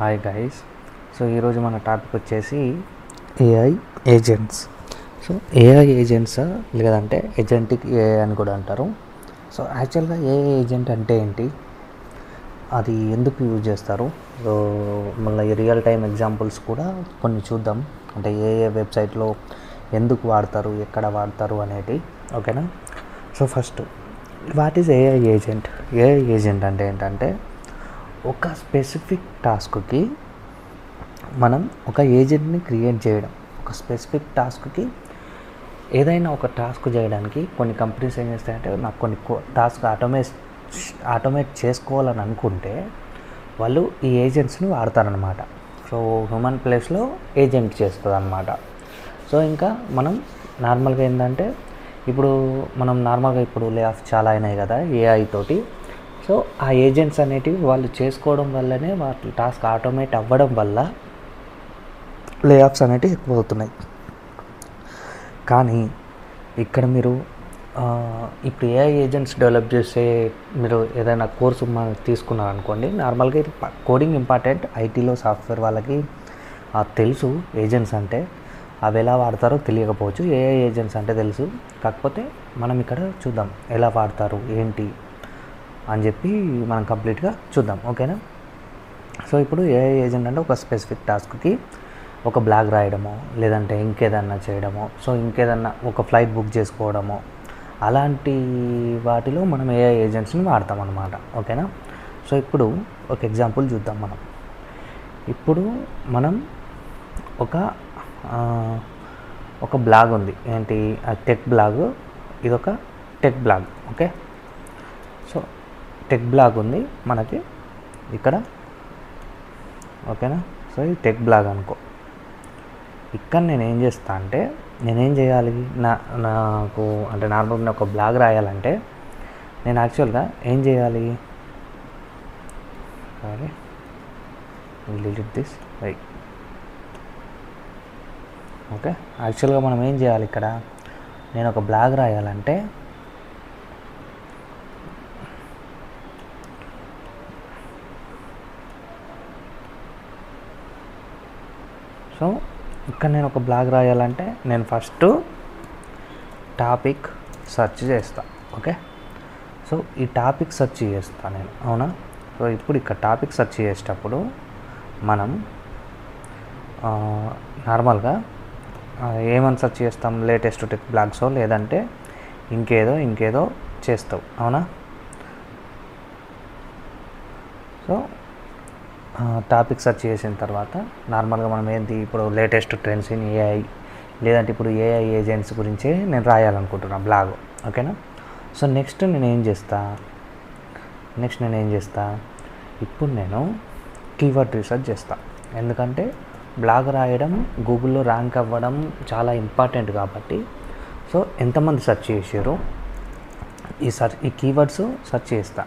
Hi guys. So ఈరోజు మన topic వచ్చేసి AI agents. So AI agents లేదంటే ఏజెంటిక్ ఏఐ అని కూడా అంటారు. సో యాక్చువల్గా ఏఐ ఏజెంట్ అంటే ఏంటి, అది ఎందుకు యూజ్ చేస్తారు, సో మళ్ళీ రియల్ టైం ఎగ్జాంపుల్స్ కూడా కొన్ని చూద్దాం. అంటే ఏఐ వెబ్సైట్లో ఎందుకు వాడతారు, ఎక్కడ వాడతారు అనేటి. ఓకేనా. So first, what is AI agent? AI agent అంటే ఏంటంటే ఒక స్పెసిఫిక్ టాస్క్కి మనం ఒక ఏజెంట్ని క్రియేట్ చేయడం. ఒక స్పెసిఫిక్ టాస్క్కి ఏదైనా ఒక టాస్క్ చేయడానికి కొన్ని కంపెనీస్ ఏం చేస్తాయంటే, నాకు కొన్ని టాస్క్ ఆటోమేట్ చేసుకోవాలని అనుకుంటే వాళ్ళు ఈ ఏజెంట్స్ని వాడతారనమాట. సో హ్యూమన్ ప్లేస్లో ఏజెంట్ చేస్తుంది అనమాట. సో ఇంకా మనం నార్మల్గా ఏంటంటే, ఇప్పుడు లే ఆఫ్ చాలా అయినాయి కదా ఏఐ తోటి. సో ఆ ఏజెంట్స్ అనేటివి వాళ్ళు చేసుకోవడం వల్లనే వాటి టాస్క్ ఆటోమేట్ అవ్వడం వల్ల లే ఆఫ్స్ అనేటివి ఎక్కువ అవుతున్నాయి. కానీ ఇక్కడ మీరు ఇప్పుడు ఏఐ ఏజెంట్స్ డెవలప్ చేసే మీరు ఏదైనా కోర్సు తీసుకున్నారనుకోండి, నార్మల్గా ఇది కోడింగ్ ఇంపార్టెంట్. ఐటీలో సాఫ్ట్వేర్ వాళ్ళకి తెలుసు ఏజెంట్స్ అంటే, అవి ఎలా వాడతారో తెలియకపోవచ్చు. ఏఐ ఏజెంట్స్ అంటే తెలుసు. కాకపోతే మనం ఇక్కడ చూద్దాం ఎలా వాడతారు ఏంటి అని చెప్పి మనం కంప్లీట్గా చూద్దాం. ఓకేనా. సో ఇప్పుడు ఏఐ ఏజెంట్ అంటే ఒక స్పెసిఫిక్ టాస్క్కి ఒక బ్లాగ్ రాయడమో, లేదంటే ఇంకేదన్నా చేయడమో, సో ఇంకేదన్నా ఒక ఫ్లైట్ బుక్ చేసుకోవడమో, అలాంటి వాటిలో మనం ఏఐ ఏజెంట్స్ని వాడతాం అన్నమాట. ఓకేనా. సో ఇప్పుడు ఒక ఎగ్జాంపుల్ చూద్దాం మనం. ఇప్పుడు మనం ఒక బ్లాగ్ ఉంది, ఏంటి టెక్ బ్లాగ్. ఇదొక tech blog. Okay. So tech blog ఉంది మనకి ఇక్కడ. ఓకేనా. సో ఇది టెక్ బ్లాగ్ అనుకో. ఇక్కడ నేనేం చేస్తా అంటే, నేనేం చేయాలి, నాకు అంటే నార్మల్గా ఒక బ్లాగ్ రాయాలంటే నేను యాక్చువల్గా ఏం చేయాలి, సరే డిలీట్ దిస్ రైట్. ఓకే. యాక్చువల్గా మనం ఏం చేయాలి, ఇక్కడ నేను ఒక బ్లాగ్ రాయాలంటే సో ఇక్కడ నేను ఒక బ్లాగ్ రాయాలంటే నేను ఫస్ట్ టాపిక్ సెర్చ్ చేస్తా. ఓకే. సో ఈ టాపిక్ సెర్చ్ చేస్తాను నేను, అవునా. సో ఇప్పుడు ఇక్కడ టాపిక్ సెర్చ్ చేసేటప్పుడు మనం నార్మల్గా ఏమని సెర్చ్ చేస్తాం, లేటెస్ట్ టెక్ బ్లాగ్సో లేదంటే ఇంకేదో చేస్తావు, అవునా. సో టాపిక్ సెర్చ్ చేసిన తర్వాత నార్మల్గా మనం ఏంటి, ఇప్పుడు లేటెస్ట్ ట్రెండ్స్ ఇన్ ఏఐ, లేదంటే ఇప్పుడు ఏఐ ఏజెంట్స్ గురించే నేను రాయాలనుకుంటున్నా బ్లాగ్. ఓకేనా. సో నెక్స్ట్ నేను ఏం చేస్తా, ఇప్పుడు నేను కీవర్డ్ రీసెర్చ్ చేస్తా. ఎందుకంటే బ్లాగ్ రాయడం గూగుల్లో ర్యాంక్ అవ్వడం చాలా ఇంపార్టెంట్ కాబట్టి. సో ఎంతమంది సెర్చ్ చేసారు ఈ కీవర్డ్స్ సెర్చ్ చేస్తా.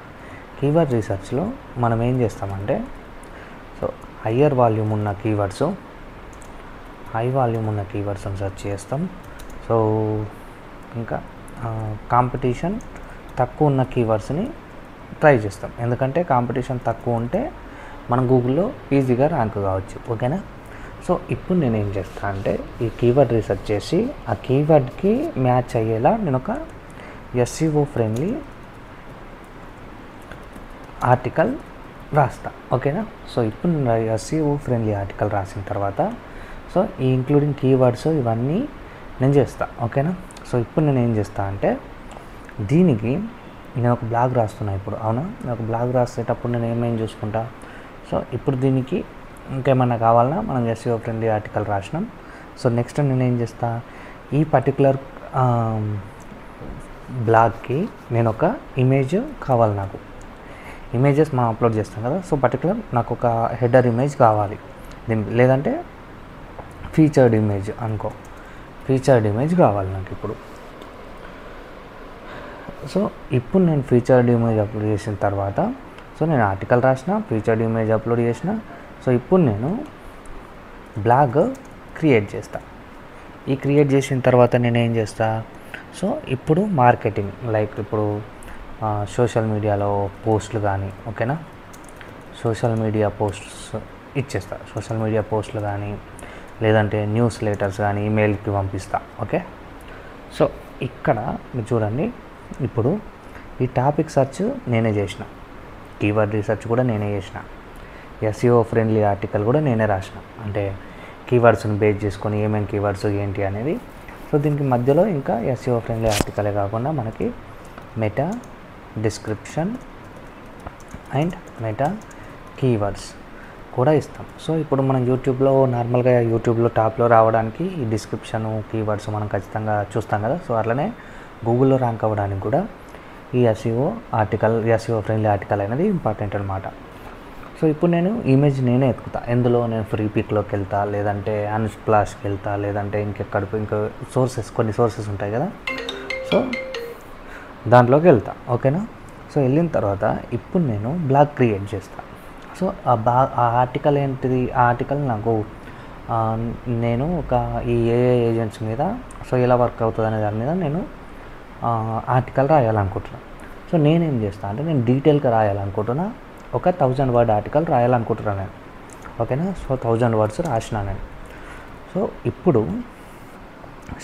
కీవర్డ్ రీసెర్చ్లో మనం ఏం చేస్తామంటే, సో హై వాల్యూమ్ ఉన్న కీవర్డ్స్ని సెర్చ్ చేస్తాం. సో ఇంకా కాంపిటీషన్ తక్కువ ఉన్న కీవర్డ్స్ని ట్రై చేస్తాం. ఎందుకంటే కాంపిటీషన్ తక్కువ ఉంటే మనం గూగుల్లో ఈజీగా ర్యాంక్ కావచ్చు. ఓకేనా. సో ఇప్పుడు నేను ఏం చేస్తా అంటే, ఈ కీవర్డ్ రీసెర్చ్ చేసి ఆ కీవర్డ్కి మ్యాచ్ అయ్యేలా నేను ఒక SEO ఫ్రెండ్లీ ఆర్టికల్ రాస్తా. ఓకేనా. సో ఇప్పుడు నేను SEO ఫ్రెండ్లీ ఆర్టికల్ రాసిన తర్వాత, సో ఈ ఇంక్లూడింగ్ కీవర్డ్స్ ఇవన్నీ నేను చేస్తా. ఓకేనా. సో ఇప్పుడు నేను ఏం చేస్తా అంటే, దీనికి నేను ఒక బ్లాగ్ రాస్తున్నా ఇప్పుడు, అవునా. నేను ఒక బ్లాగ్ రాసేటప్పుడు నేను ఏమేమి చూసుకుంటా, సో ఇప్పుడు దీనికి ఇంకేమన్నా కావాలన్నా మనం SEO ఫ్రెండ్లీ ఆర్టికల్ రాసినాం. సో నెక్స్ట్ నేను ఏం చేస్తా, ఈ పర్టికులర్ బ్లాగ్కి నేను ఒక ఇమేజ్ కావాలి. నాకు ఇమేజెస్ మనం అప్లోడ్ చేస్తాం కదా. సో పర్టికులర్ నాకు ఒక హెడర్ ఇమేజ్ కావాలి దీనికి, లేదంటే ఫీచర్డ్ ఇమేజ్ అనుకో, ఫీచర్డ్ ఇమేజ్ కావాలి నాకు ఇప్పుడు. సో ఇప్పుడు నేను ఫీచర్డ్ ఇమేజ్ అప్లోడ్ చేసిన తర్వాత, సో నేను ఆర్టికల్ రాసిన, ఫీచర్డ్ ఇమేజ్ అప్లోడ్ చేసిన. సో ఇప్పుడు నేను బ్లాగ్ క్రియేట్ చేస్తా. ఈ క్రియేట్ చేసిన తర్వాత నేను ఏం చేస్తా, సో ఇప్పుడు మార్కెటింగ్, లైక్ ఇప్పుడు సోషల్ మీడియాలో పోస్టులు కానీ, ఓకేనా, సోషల్ మీడియా పోస్ట్స్ ఇచ్చేస్తా. సోషల్ మీడియా పోస్టులు కానీ లేదంటే న్యూస్ లెటర్స్ కానీ ఈమెయిల్కి పంపిస్తా. ఓకే, సో ఇక్కడ మీరు చూడండి, ఇప్పుడు ఈ టాపిక్ సెర్చ్ నేనే చేసిన, కీవర్డ్ రీసెర్చ్ కూడా నేనే చేసిన, ఎస్ఈఓ ఫ్రెండ్లీ ఆర్టికల్ కూడా నేనే రాసిన, అంటే కీవర్డ్స్ని బేస్ చేసుకొని ఏమేమి కీవర్డ్స్ ఏంటి అనేది. సో దీనికి మధ్యలో ఇంకా ఎస్ఈఓ ఫ్రెండ్లీ ఆర్టికలే కాకుండా మనకి meta description and meta keywords కూడా ఇస్తాం. సో ఇప్పుడు మనం యూట్యూబ్లో నార్మల్గా యూట్యూబ్లో టాప్లో రావడానికి ఈ డిస్క్రిప్షన్ కీవర్డ్స్ మనం ఖచ్చితంగా చూస్తాం కదా. సో అట్లనే గూగుల్లో ర్యాంక్ అవ్వడానికి కూడా ఈ ఎస్ఈఓ ఫ్రెండ్లీ ఆర్టికల్ అనేది ఇంపార్టెంట్ అనమాట. సో ఇప్పుడు నేను ఇమేజ్ నేనే ఎత్తుకుతా. ఎందులో నేను ఫ్రీ పిక్లోకి వెళ్తా, లేదంటే అన్స్ప్లాష్కి వెళ్తా, లేదంటే ఇంకా కొన్ని సోర్సెస్ ఉంటాయి కదా. సో దాంట్లోకి వెళ్తా. ఓకేనా. సో వెళ్ళిన తర్వాత ఇప్పుడు నేను బ్లాగ్ క్రియేట్ చేస్తాను. సో ఆ ఆర్టికల్ ఏంటిది, ఆ ఆర్టికల్ నాకు నేను ఈ ఏఐ ఏజెంట్స్ మీద సో ఎలా వర్క్ అవుతుంది అనే దాని మీద నేను ఆర్టికల్ రాయాలనుకుంటున్నాను. సో నేనేం చేస్తాను అంటే నేను డీటెయిల్గా రాయాలనుకుంటున్నా. ఒక 1000 వర్డ్ ఆర్టికల్ రాయాలనుకుంటున్నాను నేను. ఓకేనా. సో 1000 వర్డ్స్ రాసిన నేను. సో ఇప్పుడు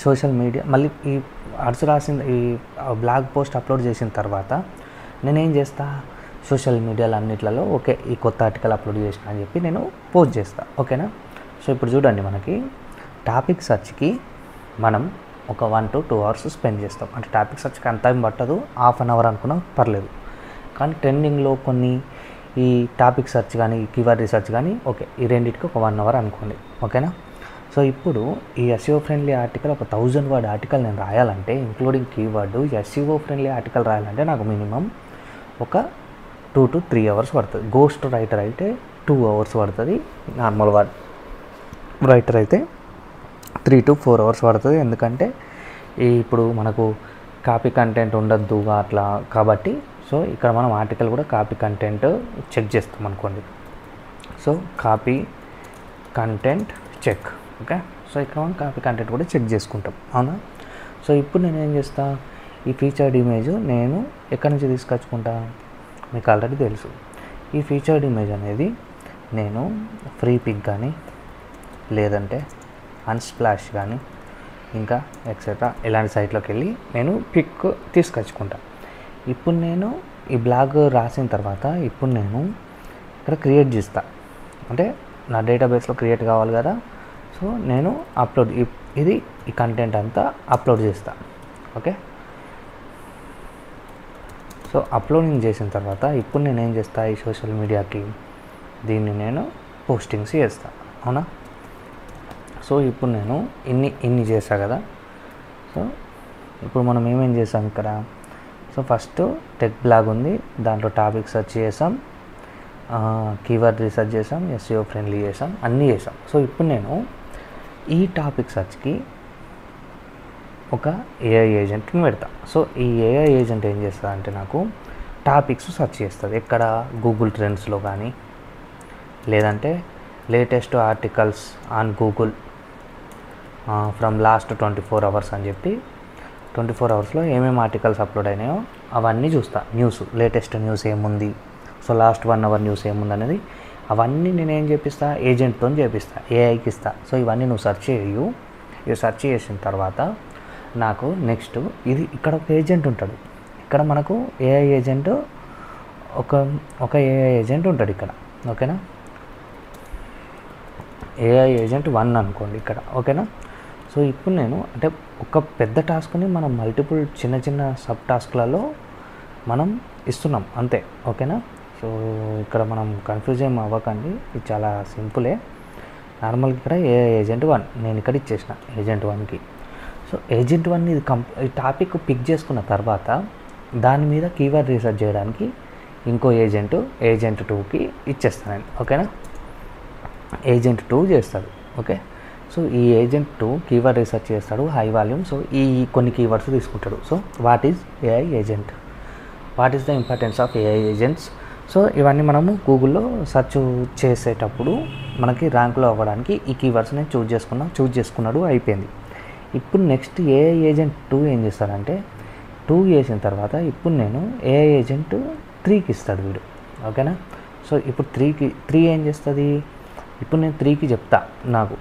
సోషల్ మీడియా మళ్ళీ ఈ వర్డ్స్ రాసిన ఈ బ్లాగ్ పోస్ట్ అప్లోడ్ చేసిన తర్వాత నేనేం చేస్తా, సోషల్ మీడియాలో అన్నిట్లలో ఓకే ఈ కొత్త ఆర్టికల్ అప్లోడ్ చేసిన అని చెప్పి నేను పోస్ట్ చేస్తా. ఓకేనా. సో ఇప్పుడు చూడండి, మనకి టాపిక్ సెర్చ్కి మనం ఒక 1 to 2 hours స్పెండ్ చేస్తాం. అంటే టాపిక్ సెర్చ్కి అంత టైం పట్టదు, ½ an hour అనుకున్నా పర్లేదు. కానీ ట్రెండింగ్లో కొన్ని ఈ టాపిక్ సెర్చ్ కానీ కీవర్డ్ రీసెర్చ్ కానీ ఓకే ఈ రెండింటికి ఒక 1 hour అనుకోండి. ఓకేనా. సో ఇప్పుడు ఈ ఎస్ఈఓ ఫ్రెండ్లీ ఆర్టికల్ ఒక 1000 word ఆర్టికల్ నేను రాయాలంటే including keyword SEO friendly article రాయాలంటే నాకు మినిమం ఒక 2 to 3 hours పడుతుంది. గోస్ట్ రైటర్ అయితే 2 hours పడుతుంది, నార్మల్ రైటర్ అయితే 3 to 4 hours పడుతుంది. ఎందుకంటే ఇప్పుడు మనకు కాపీ కంటెంట్ ఉండద్దు అట్లా కాబట్టి. సో ఇక్కడ మనం ఆర్టికల్ కూడా కాపీ కంటెంట్ చెక్ చేస్తాం అనుకోండి. So copy content check. Okay. So ఇక్కడ మనం కాపీ కంటెంట్ కూడా చెక్ చేసుకుంటాం, అవునా. సో ఇప్పుడు నేను ఏం చేస్తా, ఈ ఫీచర్డ్ ఇమేజ్ నేను ఎక్కడి నుంచి తీసుకొచ్చుకుంటా మీకు ఆల్రెడీ తెలుసు. ఈ ఫీచర్డ్ ఇమేజ్ అనేది నేను ఫ్రీ పిక్ కానీ లేదంటే అన్స్ప్లాష్ కానీ ఇంకా ఎక్సెట్రా ఇలాంటి సైట్లోకి వెళ్ళి నేను పిక్ తీసుకొచ్చుకుంటా. ఇప్పుడు నేను ఈ బ్లాగ్ రాసిన తర్వాత ఇప్పుడు నేను ఇక్కడ క్రియేట్ చేస్తా, అంటే నా డేటాబేస్లో క్రియేట్ కావాలి కదా. సో నేను అప్లోడ్ ఈ కంటెంట్ అంతా అప్లోడ్ చేస్తా. ఓకే. సో అప్లోడింగ్ చేసిన తర్వాత ఇప్పుడు నేను ఏం చేస్తా, ఈ సోషల్ మీడియాకి దీన్ని నేను పోస్టింగ్స్ చేస్తా, అవునా. సో ఇప్పుడు నేను ఇన్ని చేసా కదా. సో ఇప్పుడు మనం ఏమేం చేసాం ఇక్కడ, సో ఫస్ట్ టెక్ బ్లాగ్ ఉంది, దాంట్లో టాపిక్ సెర్చ్ చేసాం, కీవర్డ్ రీసెర్చ్ చేసాం, ఎస్ఈఓ ఫ్రెండ్లీ చేసాం, అన్నీ చేసాం. సో ఇప్పుడు నేను ఈ టాపిక్ సెర్చ్కి ఒక ఏఐ ఏజెంట్ని పెడతా. సో ఈ ఏఐ ఏజెంట్ ఏం చేస్తుంది అంటే నాకు టాపిక్స్ సెర్చ్ చేస్తుంది. ఎక్కడ గూగుల్ ట్రెండ్స్లో కానీ లేదంటే latest articles on Google from last 24 hours అని చెప్పి 24 hoursలో ఏమేమి ఆర్టికల్స్ అప్లోడ్ అయినాయో అవన్నీ చూస్తా. లేటెస్ట్ న్యూస్ ఏముంది, సో లాస్ట్ 1 hour న్యూస్ ఏముంది అనేది అవన్నీ నేనేం చేపిస్తా, ఏజెంట్తో చేపిస్తా, ఏఐకి ఇస్తా. సో ఇవన్నీ నువ్వు సెర్చ్ చేయు. ఇవి సెర్చ్ చేసిన తర్వాత నాకు నెక్స్ట్ ఇక్కడ ఒక ఏజెంట్ ఉంటాడు. ఇక్కడ మనకు ఏఐ ఏజెంట్ ఒక ఏఐ ఏజెంట్ ఉంటాడు ఇక్కడ. ఓకేనా. ఏఐ ఏజెంట్ 1 అనుకోండి ఇక్కడ. ఓకేనా. సో ఇప్పుడు నేను అంటే ఒక పెద్ద టాస్క్ని మనం మల్టిపుల్ చిన్న సబ్ టాస్క్లలో మనం ఇస్తున్నాం అంతే. ఓకేనా. సో ఇక్కడ మనం కన్ఫ్యూజ్ ఏం అవ్వకండి, ఇది చాలా సింపులే. నార్మల్గా ఇక్కడ ఏఐ ఏజెంట్ 1 నేను ఇక్కడ ఇచ్చేసిన ఏజెంట్ 1కి. సో ఏజెంట్ 1 ఇది ఈ టాపిక్ పిక్ చేసుకున్న తర్వాత దాని మీద కీవర్డ్ రీసెర్చ్ చేయడానికి ఇంకో ఏజెంట్ 2కి ఇచ్చేస్తాను నేను. ఓకేనా. ఏజెంట్ 2 చేస్తాడు. ఓకే. సో ఈ ఏజెంట్ 2 కీవర్డ్ రీసెర్చ్ చేస్తాడు, హై వాల్యూమ్. సో ఈ కొన్ని కీవర్డ్స్ తీసుకుంటాడు. So what is AI agent, what is the importance of AI agents. So ఇవన్నీ మనము గూగుల్లో సెర్చ్ చేసేటప్పుడు మనకి ర్యాంకులో అవ్వడానికి ఈ కీవర్డ్స్ నేను చూజ్ చేసుకున్నాడు, అయిపోయింది. ఇప్పుడు నెక్స్ట్ ఏఐ ఏజెంట్ 2 ఏం చేస్తాడంటే 2 చేసిన తర్వాత ఇప్పుడు నేను ఏఐ ఏజెంట్ 3కి ఇస్తాడు వీడు. ఓకేనా. సో ఇప్పుడు 3 ఏం చేస్తుంది, ఇప్పుడు నేను 3కి చెప్తా, నాకు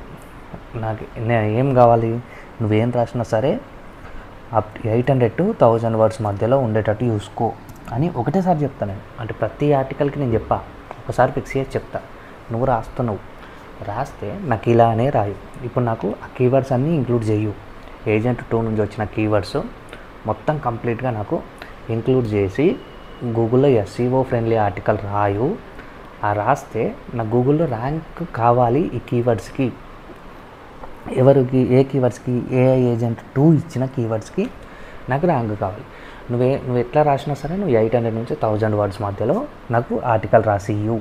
నేను ఏం కావాలి, నువ్వేం రాసినా సరే 800 to 1000 వర్డ్స్ మధ్యలో ఉండేటట్టు చూసుకో అని ఒకటేసారి చెప్తాను నేను. అంటే ప్రతి ఆర్టికల్కి నేను ఒకసారి ఫిక్స్ చేసి చెప్తా. నువ్వు రాస్తే నాకు ఇలానే రాయు. ఇప్పుడు నాకు ఆ కీవర్డ్స్ అన్నీ ఇంక్లూడ్ చేయు. ఏజెంట్ 2 నుంచి వచ్చిన కీవర్డ్స్ మొత్తం కంప్లీట్గా నాకు ఇంక్లూడ్ చేసి గూగుల్లో SEO ఫ్రెండ్లీ ఆర్టికల్ రాయు. రాస్తే నాకు గూగుల్లో ర్యాంక్ కావాలి ఈ కీవర్డ్స్కి. ఎవరికి, ఏ కీవర్డ్స్కి? AI ఏజెంట్ 2 ఇచ్చిన కీవర్డ్స్కి నాకు ర్యాంక్ కావాలి. నువ్వు ఎట్లా రాసినా సరే నువ్వు 800 నుంచి 1000 వర్డ్స్ మధ్యలో నాకు ఆర్టికల్ రాసియ్యు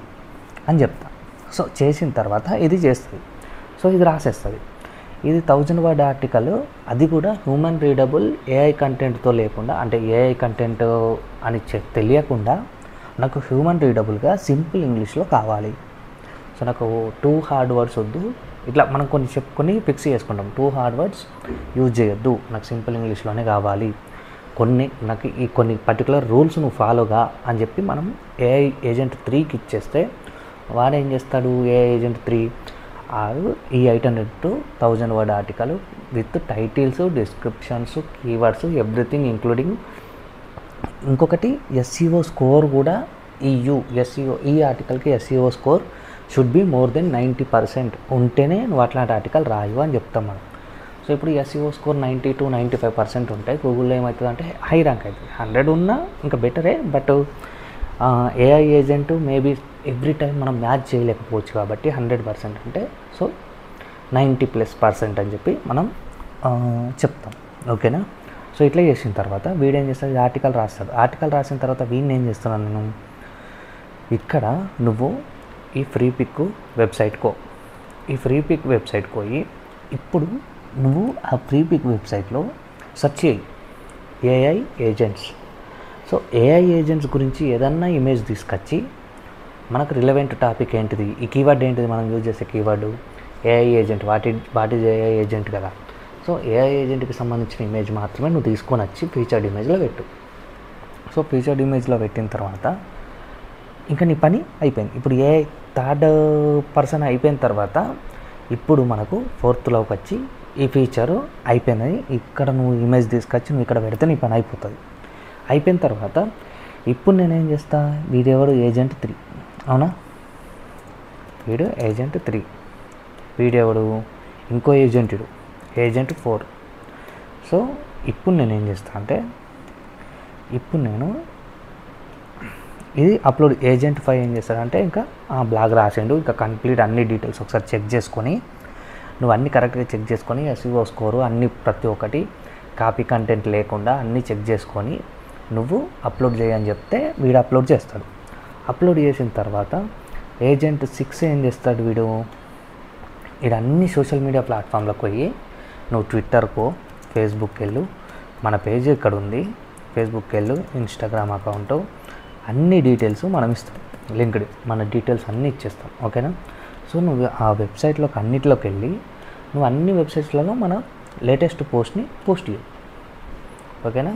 అని చెప్తా. సో చేసిన తర్వాత ఇది చేస్తుంది. సో ఇది రాసేస్తుంది. ఇది 1000 వర్డ్ ఆర్టికల్, అది కూడా హ్యూమన్ రీడబుల్ AI కంటెంట్తో లేకుండా, అంటే AI కంటెంట్ అని తెలియకుండా నాకు హ్యూమన్ రీడబుల్గా సింపుల్ ఇంగ్లీష్లో కావాలి. సో నాకు 2 హార్డ్ వర్డ్స్ వద్దు. ఇట్లా మనం కొన్ని ఫిక్స్ చేసుకుంటాం. 2 హార్డ్ వర్డ్స్ యూజ్ చేయొద్దు, నాకు సింపుల్ ఇంగ్లీష్లోనే కావాలి. నాకు ఈ కొన్ని పర్టికులర్ రూల్స్ నువ్వు ఫాలోగా అని చెప్పి మనం AI ఏజెంట్ 3కి ఇచ్చేస్తే వాడు ఏం చేస్తాడు? AI ఏజెంట్ 3 ఈ 800 to 1000 word article with titles, descriptions, keywords, everything including. ఇంకొకటి SEO స్కోర్ కూడా ఈ ఆర్టికల్కి SEO score should be more than 90% ఉంటేనే నువ్వు అట్లాంటి ఆర్టికల్ రాయు అని చెప్తాం మనం. సో ఇప్పుడు SEO స్కోర్ 90 to 95% ఉంటాయి. గూగుల్లో ఏమవుతుంది అంటే హై ర్యాంక్ అవుతుంది. 100 ఉన్నా ఇంకా బెటరే. But AI agent maybe every time మనం మ్యాచ్ చేయలేకపోవచ్చు కాబట్టి 100% అంటే సో 90+% అని చెప్పి మనం చెప్తాం. ఓకేనా? సో ఇట్లా చేసిన తర్వాత వీడు ఏం చేస్తాడు? ఆర్టికల్ రాస్తాడు. ఆర్టికల్ రాసిన తర్వాత వీడిని ఏం చేస్తున్నాను నేను, ఇక్కడ నువ్వు ఈ ఫ్రీ పిక్ వెబ్సైట్కి పోయి ఇప్పుడు నువ్వు ఆ ఫ్రీ పిక్ వెబ్సైట్లో సెర్చ్ చేయి AI agents. So AI agents గురించి ఏదన్నా ఇమేజ్ తీసుకొచ్చి మనకు రిలవెంట్ టాపిక్ ఏంటిది, ఈ కీవర్డ్ ఏంటిది, మనం యూజ్ చేసే కీవర్డు AI agent, what is AI agent కదా. సో AI ఏజెంట్కి సంబంధించిన ఇమేజ్ మాత్రమే నువ్వు తీసుకొని వచ్చి ఫీచర్డ్ ఇమేజ్లో పెట్టు. సో ఫీచర్డ్ ఇమేజ్లో పెట్టిన తర్వాత ఇంకా నీ పని అయిపోయింది. ఇప్పుడు AI థర్డ్ పర్సన్ అయిపోయిన తర్వాత ఇప్పుడు మనకు 4th వచ్చి ఈ ఫీచరు అయిపోయిందని ఇక్కడ నువ్వు ఇమేజ్ తీసుకొచ్చి నువ్వు ఇక్కడ పెడితే నీ పని అయిపోతుంది. అయిపోయిన తర్వాత ఇప్పుడు నేనేం చేస్తా, వీడెవడు? ఏజెంట్ 3, అవునా? వీడు ఏజెంట్ 3. వీడెవడు? ఇంకో ఏజెంట్ 4. సో ఇప్పుడు నేనేం చేస్తా అంటే, ఇప్పుడు నేను ఇది అప్లోడ్ ఏజెంట్ 5 ఏం చేస్తాడంటే ఇంకా బ్లాగ్ రాసిండు, ఇంకా కంప్లీట్ అన్ని డీటెయిల్స్ ఒకసారి చెక్ చేసుకొని, నువ్వు అన్నీ కరెక్ట్గా చెక్ చేసుకొని SEO స్కోరు అన్నీ ప్రతి ఒక్కటి కాపీ కంటెంట్ లేకుండా అన్నీ చెక్ చేసుకొని నువ్వు అప్లోడ్ చేయని చెప్తే వీడు అప్లోడ్ చేస్తాడు. అప్లోడ్ చేసిన తర్వాత ఏజెంట్ 6 ఏం చేస్తాడు? వీడు అన్ని సోషల్ మీడియా ప్లాట్ఫామ్లకు పోయి నువ్వు ట్విట్టర్కో, ఫేస్బుక్కి వెళ్ళు, మన పేజ్ ఇక్కడ ఉంది, ఫేస్బుక్కి వెళ్ళు, ఇన్స్టాగ్రామ్ అకౌంటు, అన్ని డీటెయిల్స్ మనం ఇస్తాం, లింక్డ్ మన డీటెయిల్స్ అన్నీ ఇచ్చేస్తాం. ఓకేనా? సో నువ్వు ఆ వెబ్సైట్లోకి అన్నిటిలోకి వెళ్ళి నువ్వు అన్ని వెబ్సైట్స్లలో మన లేటెస్ట్ పోస్ట్ చేయి. ఓకేనా?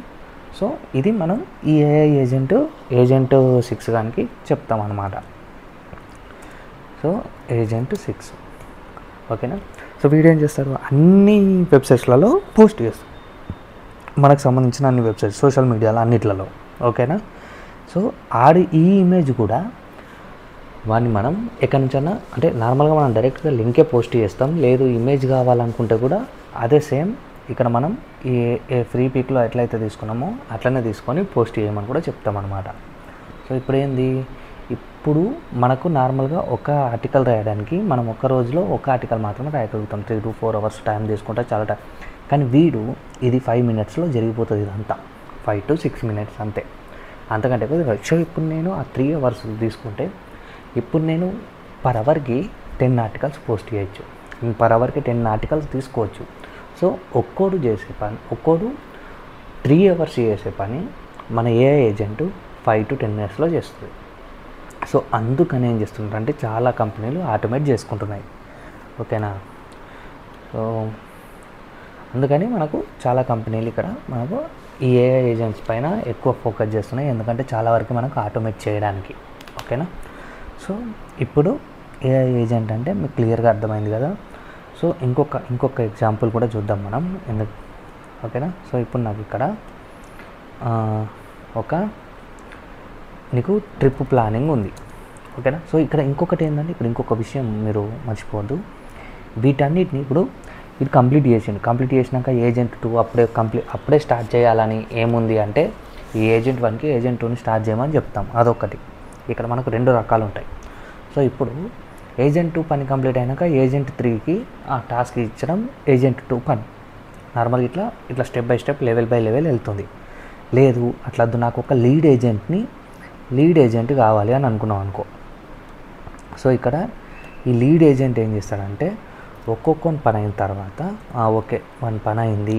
సో ఇది మనం ఈ AI ఏజెంట్ 6 గానికి చెప్తాం అన్నమాట. సో ఏజెంట్ 6, ఓకేనా? సో వీడియో ఏం చేస్తాడు? అన్ని వెబ్సైట్స్లలో పోస్ట్ చేస్తాడు, మనకు సంబంధించిన అన్ని వెబ్సైట్స్, సోషల్ మీడియాలో అన్నిట్లలో. ఓకేనా? సో ఈ ఇమేజ్ కూడా వాడిని మనం ఎక్కడి నుంచైనా, అంటే నార్మల్గా మనం డైరెక్ట్గా లింకే పోస్ట్ చేస్తాం, లేదు ఇమేజ్ కావాలనుకుంటే కూడా అదే సేమ్ ఇక్కడ మనం ఏ ఫ్రీ పిక్లో ఎట్లయితే తీసుకున్నామో అట్లనే తీసుకొని పోస్ట్ చేయమని కూడా చెప్తామన్నమాట. సో ఇప్పుడు ఇప్పుడు మనకు నార్మల్గా ఒక ఆర్టికల్ రాయడానికి మనం ఒక రోజులో ఒక ఆర్టికల్ మాత్రమే రాయగలుగుతాం. 3 to 4 hours టైం తీసుకుంటే చాలా టైం. కానీ వీడు ఇది 5 minutesలో జరిగిపోతుంది. ఇదంతా 5 to 6 minutes అంతే, అంతకంటే ఎక్కువ. సో ఇప్పుడు నేను ఆ 3 hours తీసుకుంటే ఇప్పుడు నేను పర్ అవర్కి 10 articles పోస్ట్ చేయొచ్చు, పర్ అవర్కి 10 articles తీసుకోవచ్చు. సో ఒక్కోడు 3 hours చేసే పని మన AI ఏజెంట్ 5 to 10 minutesలో చేస్తుంది. సో అందుకని ఏం చేస్తుంటారంటే చాలా కంపెనీలు ఆటోమేట్ చేసుకుంటున్నాయి. ఓకేనా? సో అందుకని మనకు చాలా కంపెనీలు ఇక్కడ మనకు ఈ AI ఏజెంట్స్ పైన ఎక్కువ ఫోకస్ చేస్తున్నాయి, ఎందుకంటే చాలా వరకు మనకు ఆటోమేట్ చేయడానికి. ఓకేనా? సో ఇప్పుడు ఏఐ ఏజెంట్ అంటే మీకు క్లియర్గా అర్థమైంది కదా. సో ఇంకొక ఎగ్జాంపుల్ కూడా చూద్దాం మనం ఎందుకు, ఓకేనా. సో ఇప్పుడు నాకు ఇక్కడ నీకు ట్రిప్ ప్లానింగ్ ఉంది, ఓకేనా. సో ఇక్కడ ఇంకొకటి ఏంటంటే, ఇక్కడ ఇంకొక విషయం మీరు మర్చిపోవద్దు. వీటన్నిటిని ఇప్పుడు ఇది కంప్లీట్ చేసినాక ఏజెంట్ 2 అప్పుడే స్టార్ట్ చేయాలని ఏముంది అంటే, ఈ ఏజెంట్ 1కి ఏజెంట్ 2ని స్టార్ట్ చేయమని చెప్తాం. అదొకటి. ఇక్కడ మనకు 2 రకాలు ఉంటాయి. సో ఇప్పుడు ఏజెంట్ 2 పని కంప్లీట్ అయినాక ఏజెంట్ 3కి ఆ టాస్క్ ఇచ్చడం ఏజెంట్ 2 పని. నార్మల్గా ఇట్లా step by step level by level వెళ్తుంది. లేదు అట్లా నాకు ఒక లీడ్ ఏజెంట్ కావాలి అని అనుకున్నాం అనుకో. సో ఇక్కడ ఈ లీడ్ ఏజెంట్ ఏం చేస్తాడంటే, ఒక్కొక్క పని అయిన తర్వాత ఓకే 1 పని అయింది,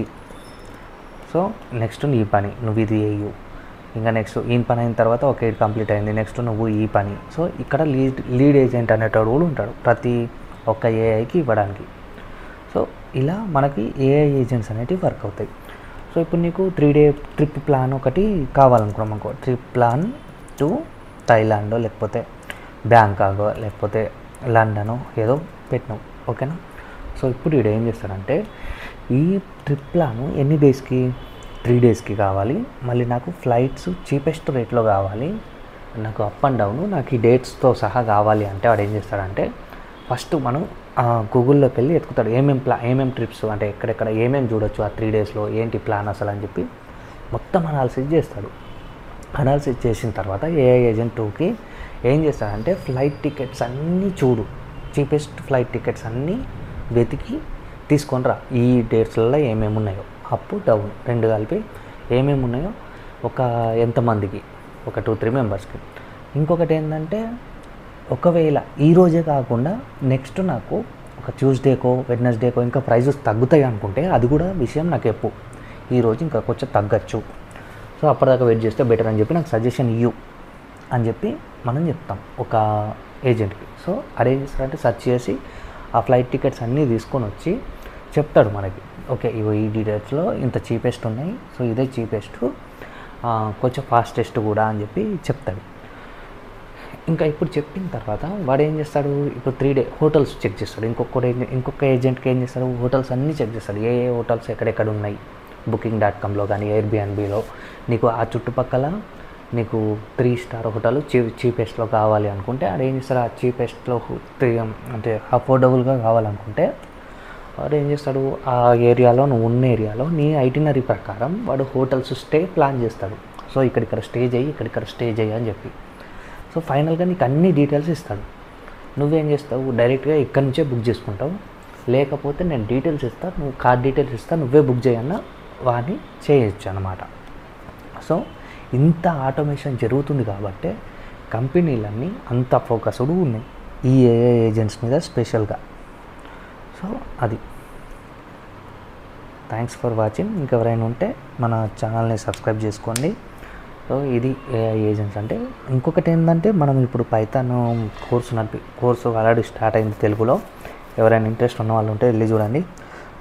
సో నెక్స్ట్ నీ పని నువ్వు ఇది వేయు, ఇంకా నెక్స్ట్ ఈ పని అయిన తర్వాత ఓకే ఇది కంప్లీట్ అయింది, నెక్స్ట్ నువ్వు ఈ పని. సో ఇక్కడ లీడ్ ఏజెంట్ అనేటోడు కూడా ఉంటాడు ప్రతి ఒక్క ఏఐకి ఇవ్వడానికి. సో ఇలా మనకి ఏఐ ఏజెంట్స్ అనేటివి వర్క్ అవుతాయి. సో ఇప్పుడు నీకు 3 డే ట్రిప్ ప్లాన్ ఒకటి కావాలనుకున్నాం అనుకో. ట్రిప్ ప్లాన్ టు థాయిలాండో లేకపోతే బ్యాంకాకో లేకపోతే లండనో ఏదో పెట్టినావు, ఓకేనా. సో ఇప్పుడు వీడు ఏం చేస్తాడంటే, ఈ ట్రిప్ ప్లాను ఎన్ని డేస్కి, 3 డేస్కి కావాలి, మళ్ళీ నాకు ఫ్లైట్స్ చీపెస్ట్ రేట్లో కావాలి, నాకు అప్ అండ్ డౌన్ నాకు ఈ డేట్స్తో సహా కావాలి అంటే వాడు ఏం చేస్తాడంటే, ఫస్ట్ మనం గూగుల్లోకి వెళ్ళి ఎత్తుకుతాడు ఏమేమి ట్రిప్స్ అంటే ఎక్కడెక్కడ ఏమేమి చూడొచ్చు ఆ 3 డేస్లో, ఏంటి ప్లాన్ అసలు అని చెప్పి మొత్తం అనాలిసిస్ చేస్తాడు. అనాలిసిస్ చేసిన తర్వాత ఏఐ ఏజెంట్ 2కి ఏం చేస్తాడంటే, ఫ్లైట్ టికెట్స్ అన్నీ చూడు, చీపెస్ట్ ఫ్లైట్ టికెట్స్ అన్నీ వెతికి తీసుకొని రా, ఈ డేట్స్లలో ఏమేమి ఉన్నాయో, అప్ డౌన్ 2 కలిపి ఏమేమి ఉన్నాయో, ఎంతమందికి, ఒక 2-3 మెంబర్స్కి. ఇంకొకటి ఏంటంటే, ఒకవేళ ఈరోజే కాకుండా నెక్స్ట్ నాకు ఒక ట్యూస్డేకో వెడ్నెస్డేకో ఇంకా ప్రైజెస్ తగ్గుతాయి అనుకుంటే అది కూడా విషయం నాకు చెప్పు, ఈరోజు ఇంకా కొంచెం తగ్గచ్చు, సో అప్పటిదాకా వెయిట్ చేస్తే బెటర్ అని చెప్పి నాకు సజెషన్ ఇవ్వు అని చెప్పి మనం చెప్తాం ఒక ఏజెంట్కి. సో అదే చేస్తారంటే సెర్చ్ చేసి ఆ ఫ్లైట్ టికెట్స్ అన్నీ తీసుకొని వచ్చి చెప్తాడు మనకి, ఓకే ఇవి ఈ డీటెయిల్స్లో ఇంత చీపెస్ట్ ఉన్నాయి, సో ఇదే చీపెస్ట్, కొంచెం ఫాస్టెస్ట్ కూడా అని చెప్పి చెప్తాడు. ఇంకా ఇప్పుడు చెప్పిన తర్వాత వాడు ఏం చేస్తాడు, ఇప్పుడు 3 డే హోటల్స్ చెక్ చేస్తాడు. ఇంకొక ఏజెంట్కి ఏం చేస్తాడు, హోటల్స్ అన్నీ చెక్ చేస్తాడు, ఏ హోటల్స్ ఎక్కడెక్కడ ఉన్నాయి, Booking.comలో కానీ Airbnbలో నీకు ఆ చుట్టుపక్కల నీకు 3 స్టార్ హోటల్ చీపెస్ట్లో కావాలి అనుకుంటే వాడు ఏం చేస్తాడు, ఆ చీపెస్ట్లో అంటే అఫోర్డబుల్గా కావాలనుకుంటే వాడు ఏం చేస్తాడు, ఆ ఏరియాలో నువ్వు ఉన్న ఏరియాలో నీ ఐటినరీ ప్రకారం వాడు హోటల్స్ స్టే ప్లాన్ చేస్తాడు. సో ఇక్కడిక్కడ స్టే చేయి అని చెప్పి. సో ఫైనల్గా నీకు అన్ని డీటెయిల్స్ ఇస్తాడు. నువ్వేం చేస్తావు, డైరెక్ట్గా ఇక్కడి నుంచే బుక్ చేసుకుంటావు, లేకపోతే నేను డీటెయిల్స్ ఇస్తాను, నువ్వు కార్డ్ డీటెయిల్స్ ఇస్తాను, నువ్వే బుక్ చేయన్నా వాడిని చేయొచ్చు అన్నమాట. సో ఇంత ఆటోమేషన్ జరుగుతుంది కాబట్టి కంపెనీలన్నీ అంత ఫోకస్డ్ ఉన్నాయి ఈ ఏఐ ఏజెంట్స్ మీద స్పెషల్గా. సో అది. Thanks for watching. ఇంకెవరైనా ఉంటే మన ఛానల్ని సబ్స్క్రైబ్ చేసుకోండి. సో ఇది ఏఐ ఏజెంట్స్ అంటే. ఇంకొకటి ఏంటంటే, మనం ఇప్పుడు పైథాన్ కోర్సు ఆల్రెడీ స్టార్ట్ అయింది తెలుగులో. ఎవరైనా ఇంట్రెస్ట్ ఉన్న వాళ్ళు ఉంటే వెళ్ళి చూడండి.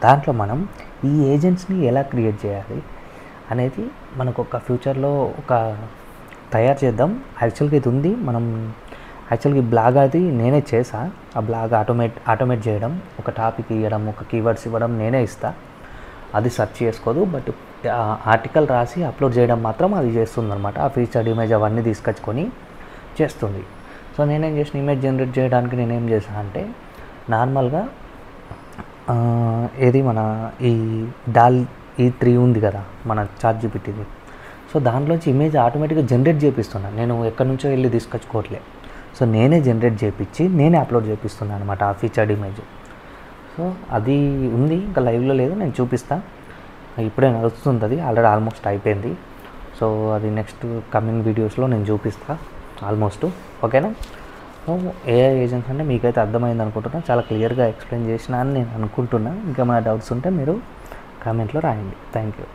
దాంట్లో మనం ఈ ఏజెంట్స్ని ఎలా క్రియేట్ చేయాలి అనేది మనకు ఒక ఫ్యూచర్లో తయారు చేద్దాం. యాక్చువల్గా ఇది ఉంది, మనం యాక్చువల్గా ఈ బ్లాగ్ అది నేనే చేసా. ఆ బ్లాగ్ ఆటోమేట్ చేయడం, ఒక టాపిక్ ఇవ్వడం, ఒక కీవర్డ్స్ ఇవ్వడం నేనే ఇస్తా. అది సెర్చ్ చేసుకోదు, బట్ ఆర్టికల్ రాసి అప్లోడ్ చేయడం మాత్రం అది చేస్తుంది అనమాట. ఆ ఫీచర్డ్ ఇమేజ్ అవన్నీ తీసుకొచ్చుకొని చేస్తుంది. సో నేనేం చేసిన, ఇమేజ్ జనరేట్ చేయడానికి నేనేం చేశాను అంటే, నార్మల్గా ఏది మన ఈ DALL-E 3 ఉంది కదా మన ChatGPTది. సో దాంట్లోంచి ఇమేజ్ ఆటోమేటిక్గా జనరేట్ చేపిస్తున్నాను. నేను ఎక్కడి నుంచో వెళ్ళి తీసుకొచ్చుకోవట్లే. సో నేనే జనరేట్ చేయించి నేనే అప్లోడ్ చేపిస్తున్నాను అనమాట ఆ ఫీచర్డ్ ఇమేజ్. సో అది ఉంది, ఇంకా లైవ్లో లేదు, నేను చూపిస్తాను. ఇప్పుడే నడుస్తుంది, అది ఆల్రెడీ ఆల్మోస్ట్ అయిపోయింది. సో అది నెక్స్ట్ కమింగ్ వీడియోస్లో నేను చూపిస్తాను ఆల్మోస్ట్. ఓకేనా? సో ఏఐ ఏజెంట్స్ అంటే మీకైతే అర్థమైంది అనుకుంటున్నా, చాలా క్లియర్గా ఎక్స్ప్లెయిన్ చేసిన అని నేను అనుకుంటున్నా. ఇంకా మన డౌట్స్ ఉంటే మీరు కామెంట్లో రాయండి. Thank you.